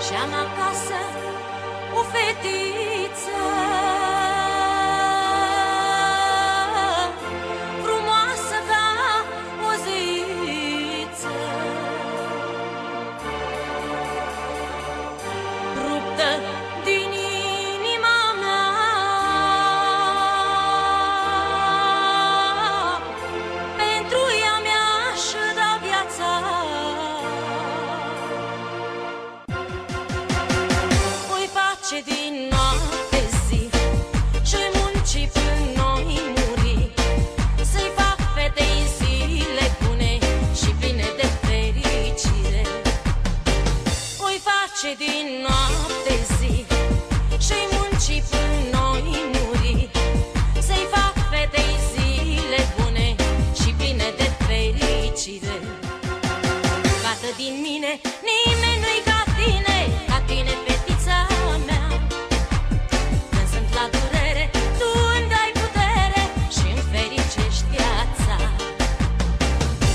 Și-am acasă o fetiță frumoasă ca o ziță, ruptă din inima mea, pentru ea mi-aș da viața. Face din noapte zi și-i munci până noi muri, să-i fac fetei zile bune și pline de fericire. O-i face din noapte zi și-i munci până noi muri, să-i fac fetei zile bune și pline de fericire. Gata din mine, nimeni nu-i ca tine, ca tine, fetița mea. Când sunt la durere, tu îmi dai putere și-mi fericești viața.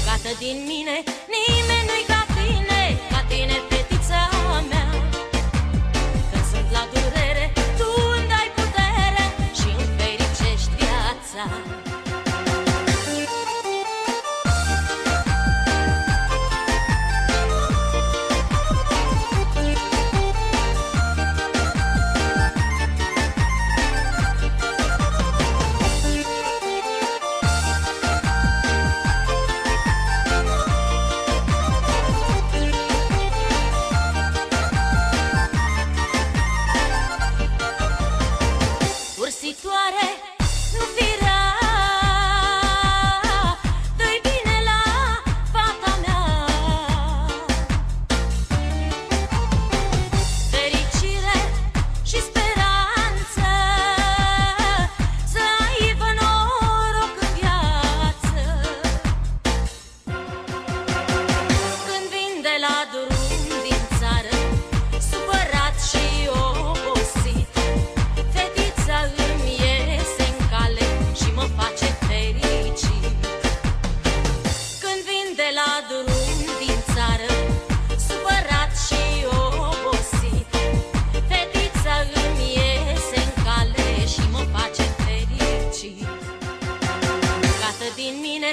Gata din mine, nimeni nu-i ca tine, fetița mea. Când sunt la durere, tu îmi dai putere și-mi fericești viața. Ursitoare, nu fi rea, dă-i bine la fata mea. Fericire și speranță, să aibă noroc în viață. Când vin de la drum din țară, supărat și obosit, fetița îmi iese în cale și mă face fericit. Când vin de la drum din țară, supărat și obosit, fetița îmi iese în cale și mă face fericit. Gata din mine,